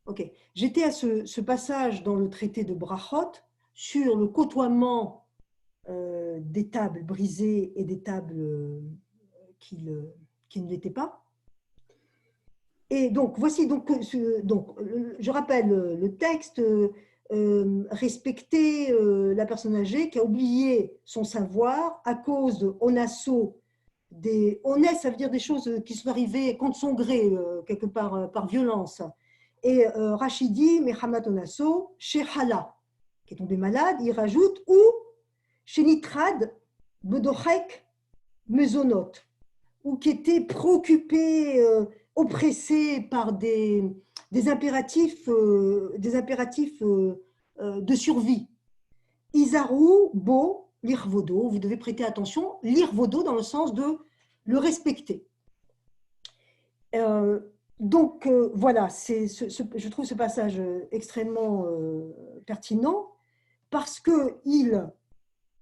Ok. J'étais à ce passage dans le traité de Brachot sur le côtoiement des tables brisées et des tables qui ne l'étaient pas. Et donc, voici, je rappelle le texte, respecter la personne âgée qui a oublié son savoir à cause de onasso, onès, ça veut dire des choses qui sont arrivées contre son gré, quelque part par violence. Et Rachidi, Mehamat onasso, chez Hala, qui est tombé malade, il rajoute, ou chez Nitrad, Bedochek, Mezonot, ou qui était préoccupé, oppressé par des impératifs de survie. Isaru, Bo, l'irvodo, vous devez prêter attention, l'irvodo dans le sens de le respecter. Voilà, je trouve ce passage extrêmement pertinent parce qu'il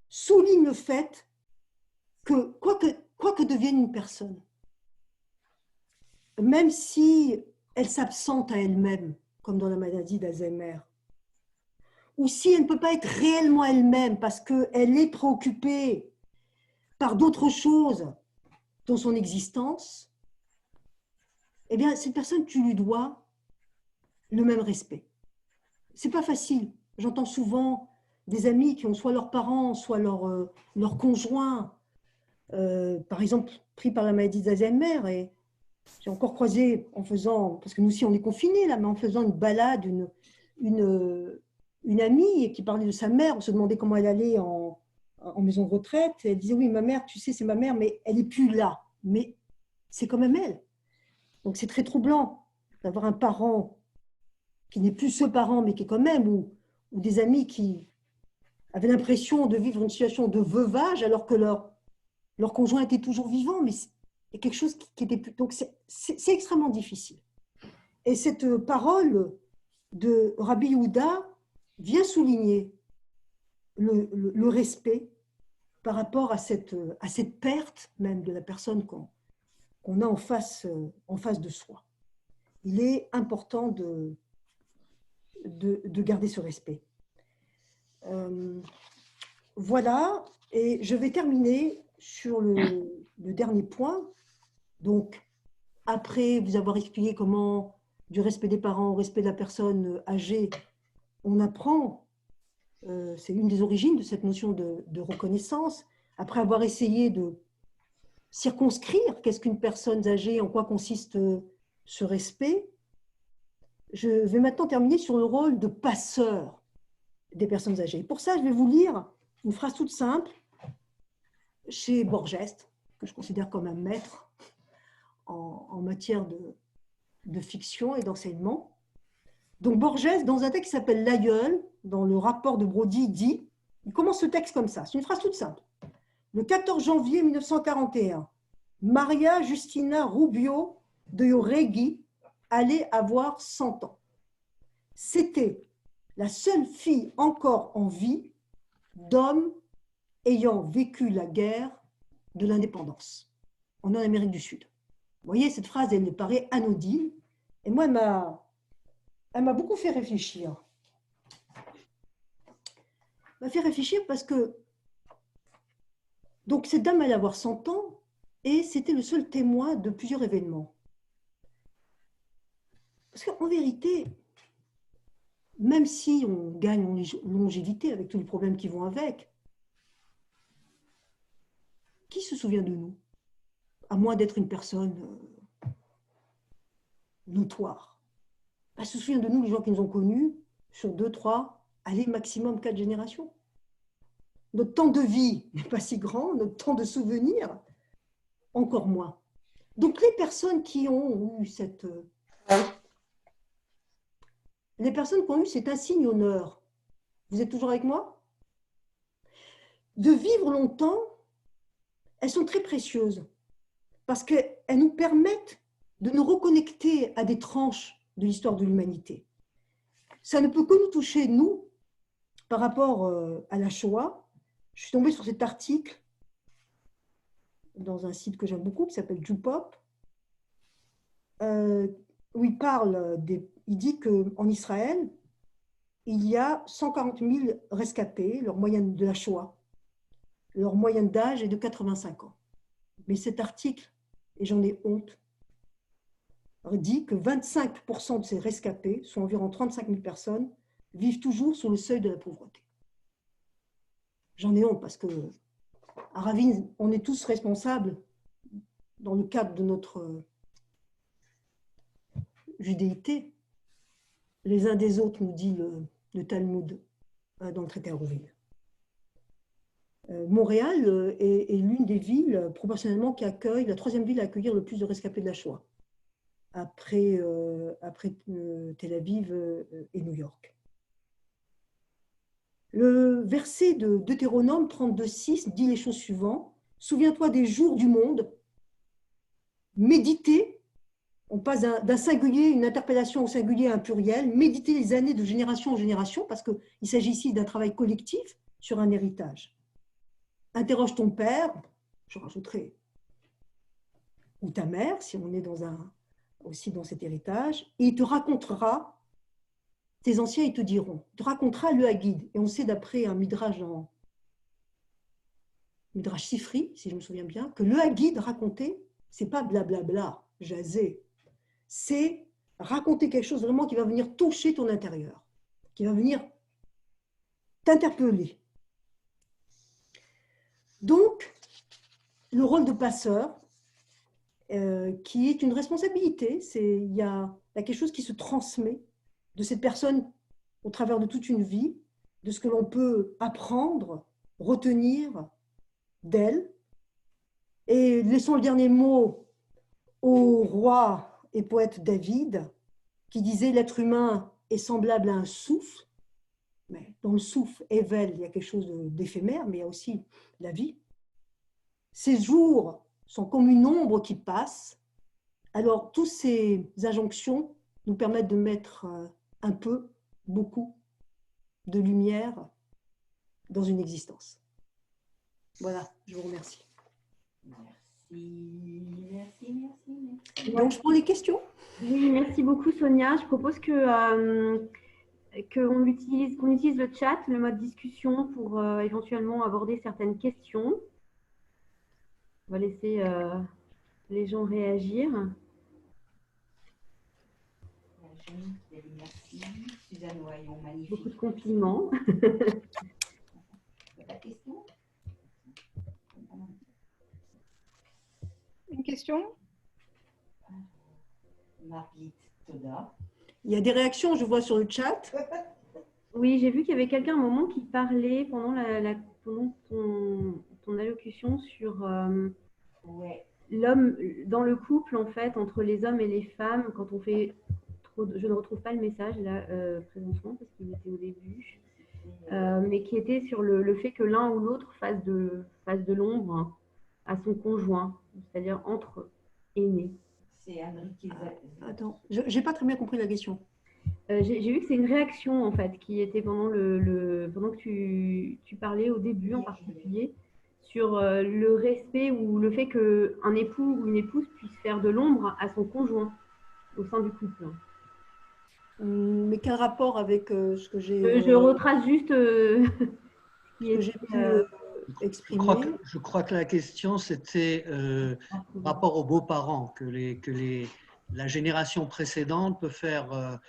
souligne le fait que quoi que devienne une personne, même si elle s'absente à elle-même, comme dans la maladie d'Alzheimer, ou si elle ne peut pas être réellement elle-même parce qu'elle est préoccupée par d'autres choses dans son existence, eh bien, cette personne, tu lui dois le même respect. C'est pas facile. J'entends souvent des amis qui ont soit leurs parents, soit leur conjoint, par exemple, pris par la maladie d'Alzheimer. Et j'ai encore croisé en faisant, parce que nous aussi on est confinés là, mais en faisant une balade, une amie qui parlait de sa mère, on se demandait comment elle allait en maison de retraite. Elle disait, oui, ma mère, tu sais, c'est ma mère, mais elle n'est plus là. Mais c'est quand même elle. Donc c'est très troublant d'avoir un parent qui n'est plus ce parent, mais qui est quand même, ou des amis qui avaient l'impression de vivre une situation de veuvage alors que leur conjoint était toujours vivant, mais il y a quelque chose qui était plus... Donc c'est extrêmement difficile. Et cette parole de Rabbi Yehuda vient souligner le respect par rapport à cette perte même de la personne qu'on a en face de soi. Il est important de garder ce respect. Voilà, et je vais terminer sur le dernier point. Donc, après vous avoir expliqué comment, du respect des parents au respect de la personne âgée, on apprend, c'est une des origines de cette notion de reconnaissance, après avoir essayé de circonscrire qu'est-ce qu'une personne âgée, en quoi consiste ce respect, je vais maintenant terminer sur le rôle de passeur des personnes âgées. Pour ça, je vais vous lire une phrase toute simple chez Borges, que je considère comme un maître en matière de fiction et d'enseignement. Donc Borges, dans un texte qui s'appelle L'Aïeul, dans le rapport de Brody, dit, il commence ce texte comme ça, c'est une phrase toute simple. Le 14 janvier 1941, Maria Justina Rubio de Joregui allait avoir 100 ans. C'était la seule fille encore en vie d'hommes ayant vécu la guerre de l'indépendance en Amérique du Sud. Vous voyez, cette phrase, elle me paraît anodine, et moi, elle m'a beaucoup fait réfléchir. Elle m'a fait réfléchir parce que donc cette dame allait avoir 100 ans et c'était le seul témoin de plusieurs événements. Parce qu'en vérité, même si on gagne en longévité avec tous les problèmes qui vont avec, qui se souvient de nous? À moins d'être une personne notoire. Elle se souvient de nous, les gens qui nous ont connus, sur 2, 3, allez, maximum 4 générations. Notre temps de vie n'est pas si grand, notre temps de souvenir, encore moins. Donc les personnes qui ont eu cet insigne honneur, vous êtes toujours avec moi? De vivre longtemps, elles sont très précieuses parce qu'elles nous permettent de nous reconnecter à des tranches de l'histoire de l'humanité. Ça ne peut que nous toucher, nous, par rapport à la Shoah. Je suis tombée sur cet article dans un site que j'aime beaucoup qui s'appelle Jupop, où il parle il dit qu'en Israël, il y a 140 000 rescapés, leur moyenne de la Shoah. Leur moyenne d'âge est de 85 ans. Mais cet article, et j'en ai honte, dit que 25% de ces rescapés, soit environ 35 000 personnes, vivent toujours sous le seuil de la pauvreté. J'en ai honte parce que à Ravine, on est tous responsables dans le cadre de notre judéité, les uns des autres, nous dit le Talmud dans le traité à Rouville. Montréal est l'une des villes proportionnellement qui accueille, la troisième ville à accueillir le plus de rescapés de la Shoah, après Tel Aviv et New York. Le verset de Deutéronome 32,6 dit les choses suivantes. Souviens-toi des jours du monde, méditez, on passe d'un singulier, une interpellation au singulier à un pluriel, méditez les années de génération en génération, parce qu'il s'agit ici d'un travail collectif sur un héritage. Interroge ton père, je rajouterai, ou ta mère, si on est aussi dans cet héritage, et il te racontera, tes anciens, ils te diront, il te racontera le Haggid. Et on sait d'après un midrash Midrash Sifri, si je me souviens bien, que le Haggid raconté, c'est pas blablabla, jasé, c'est raconter quelque chose vraiment qui va venir toucher ton intérieur, qui va venir t'interpeller. Donc, le rôle de passeur, qui est une responsabilité, il y a quelque chose qui se transmet de cette personne au travers de toute une vie, de ce que l'on peut apprendre, retenir d'elle. Et laissons le dernier mot au roi et poète David, qui disait « L'être humain est semblable à un souffle ». Mais dans le souffle, Evel, il y a quelque chose d'éphémère, mais il y a aussi la vie. Ces jours sont comme une ombre qui passe. Alors, toutes ces injonctions nous permettent de mettre un peu, beaucoup de lumière dans une existence. Voilà, je vous remercie. Merci. Donc, je prends les questions. Oui, merci beaucoup, Sonia. Je propose qu'on utilise le chat, le mode discussion, pour éventuellement aborder certaines questions. On va laisser les gens réagir. Merci. Suzanne Oyon, magnifique. Beaucoup de compliments. La question? Une question? Margit Toda. Il y a des réactions, je vois sur le chat. Oui, j'ai vu qu'il y avait quelqu'un à un moment qui parlait pendant ton allocution sur Ouais. l'homme dans le couple, en fait, entre les hommes et les femmes, quand on fait trop je ne retrouve pas le message là présentement parce qu'il était au début, mais qui était sur le fait que l'un ou l'autre fasse de l'ombre à son conjoint, c'est-à-dire entre aînés. C'est Enrique. Attends, je n'ai pas très bien compris la question. J'ai vu que c'est une réaction en fait qui était pendant pendant que tu parlais au début en particulier sur le respect ou le fait qu'un époux ou une épouse puisse faire de l'ombre à son conjoint au sein du couple. Mais quel rapport avec ce que j'ai Je retrace juste ce que j'ai pu exprimer. Je crois que la question, c'était par rapport aux beaux-parents, que la génération précédente peut faire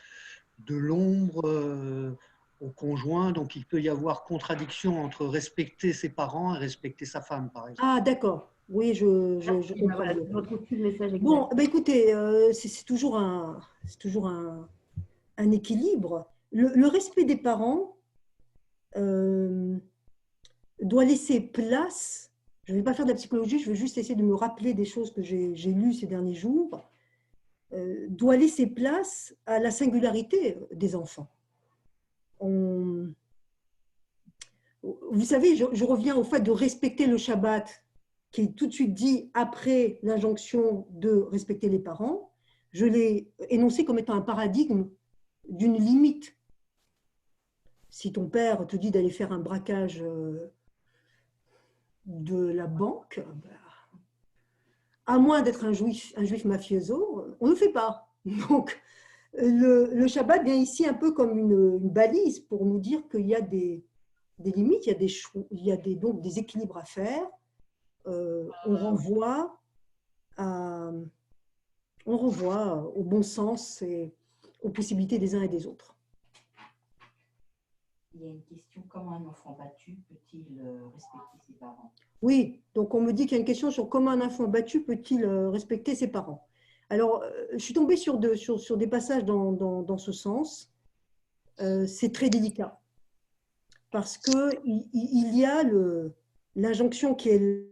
de l'ombre au conjoint, donc il peut y avoir contradiction entre respecter ses parents et respecter sa femme, par exemple. Ah, d'accord. Oui, je comprends. Voilà, je retrouve plus le message exact. Bon, bah, écoutez, c'est toujours un équilibre. Le respect des parents doit laisser place, je ne vais pas faire de la psychologie, je vais juste essayer de me rappeler des choses que j'ai lues ces derniers jours, doit laisser place à la singularité des enfants. Vous savez, je reviens au fait de respecter le Shabbat, qui est tout de suite dit après l'injonction de respecter les parents. Je l'ai énoncé comme étant un paradigme d'une limite. Si ton père te dit d'aller faire un braquage de la banque, à moins d'être un juif mafioso, on ne le fait pas. Donc, Le Shabbat vient ici un peu comme une balise pour nous dire qu'il y a des limites, il y a donc des équilibres à faire. On renvoie au bon sens et aux possibilités des uns et des autres. Il y a une question, comment un enfant battu peut-il respecter ses parents? Oui, donc on me dit qu'il y a une question sur comment un enfant battu peut-il respecter ses parents. Alors, je suis tombée sur des passages dans ce sens. C'est très délicat parce qu'il y a l'injonction qui est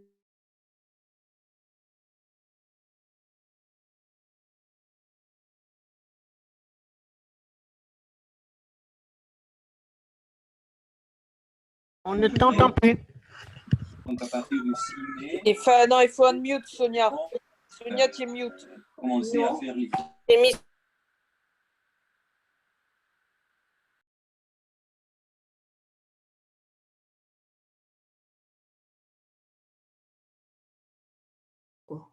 On ne t'entend plus. Donc à partir du 6 mai, Non, il faut unmute Sonia. Sonia, tu es mute. commencer à faire les quoi.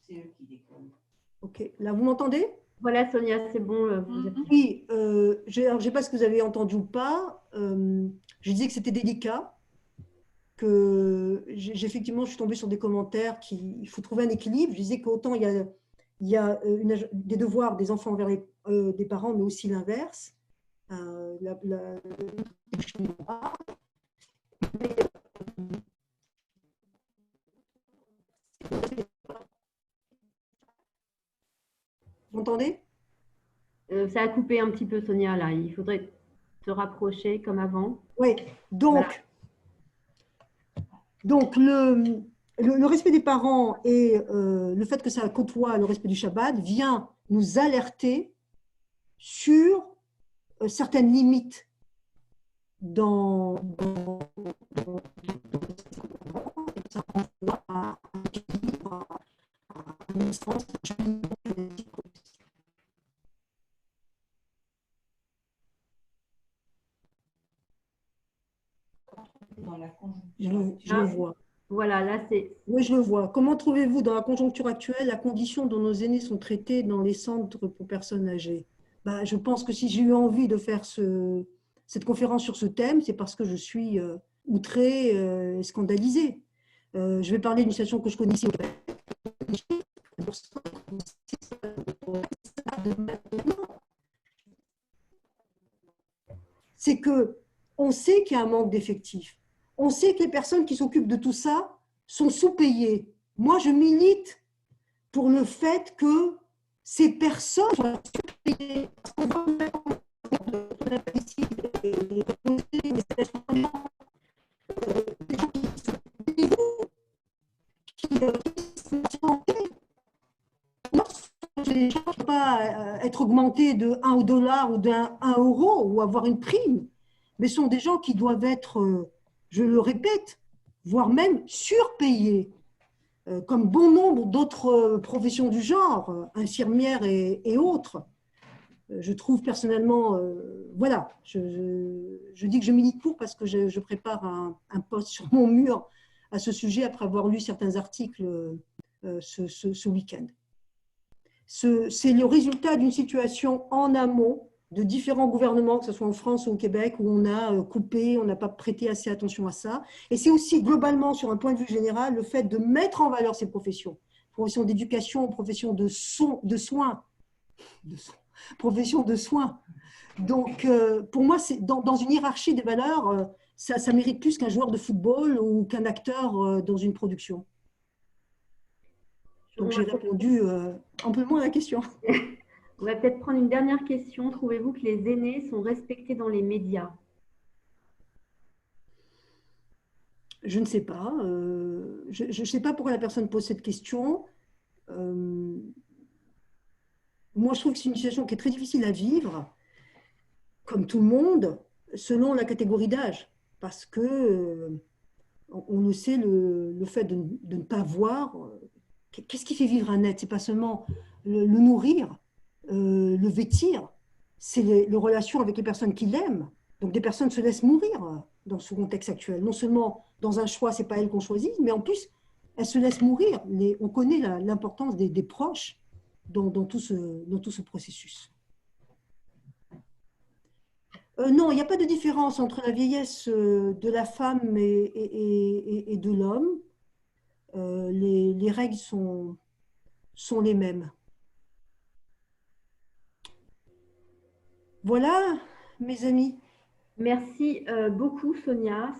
C'est eux qui déconnent. Ok, là vous m'entendez? Voilà, Sonia, c'est bon. Vous êtes... Oui, je ne sais pas ce que vous avez entendu ou pas. Je disais que c'était délicat, que effectivement, je suis tombée sur des commentaires qu'il faut trouver un équilibre. Je disais qu'autant il y a des devoirs des enfants envers des parents, mais aussi l'inverse. Vous m'entendez? Ça a coupé un petit peu, Sonia, là. Il faudrait te rapprocher comme avant. Oui, donc le respect des parents et le fait que ça côtoie le respect du Shabbat vient nous alerter sur certaines limites dans Dans la je conjoncture. le vois. Voilà, là, c'est... Oui, je le vois. Comment trouvez-vous dans la conjoncture actuelle la condition dont nos aînés sont traités dans les centres pour personnes âgées? Ben, je pense que si j'ai eu envie de faire cette conférence sur ce thème, c'est parce que je suis outrée et scandalisée. Je vais parler d'une situation que je connais ici au Québec. C'est qu'on sait qu'il y a un manque d'effectifs. On sait que les personnes qui s'occupent de tout ça sont sous-payées. Moi, je milite pour le fait que ces personnes soient sous-payées. Les gens ne peuvent pas être augmentés de 1 dollar ou d'un 1 euro ou avoir une prime, mais sont des gens qui doivent être, je le répète, voire même surpayés, comme bon nombre d'autres professions du genre, infirmières et autres. Je trouve personnellement, voilà, je dis que je milite pour parce que je prépare un post sur mon mur à ce sujet après avoir lu certains articles ce week-end. C'est le résultat d'une situation en amont de différents gouvernements, que ce soit en France ou au Québec, où on a coupé, on n'a pas prêté assez attention à ça. Et c'est aussi globalement, sur un point de vue général, le fait de mettre en valeur ces professions. Profession d'éducation, profession de soins. Profession de soins. Donc, pour moi, dans une hiérarchie des valeurs, ça mérite plus qu'un joueur de football ou qu'un acteur dans une production. Donc, j'ai répondu un peu moins à la question. On va peut-être prendre une dernière question. Trouvez-vous que les aînés sont respectés dans les médias? Je ne sais pas. Je ne sais pas pourquoi la personne pose cette question. Moi, je trouve que c'est une situation qui est très difficile à vivre, comme tout le monde, selon la catégorie d'âge. Parce que on le sait, le fait de ne pas voir, qu'est-ce qui fait vivre un être? Ce n'est pas seulement le nourrir, le vêtir, c'est les relations avec les personnes qui l'aiment. Donc des personnes se laissent mourir dans ce contexte actuel. Non seulement dans un choix, ce n'est pas elles qu'on choisit, mais en plus, elles se laissent mourir. On connaît l'importance des proches dans tout ce processus. Non, il n'y a pas de différence entre la vieillesse de la femme et de l'homme. Les règles sont les mêmes. Voilà, mes amis. Merci beaucoup, Sonia.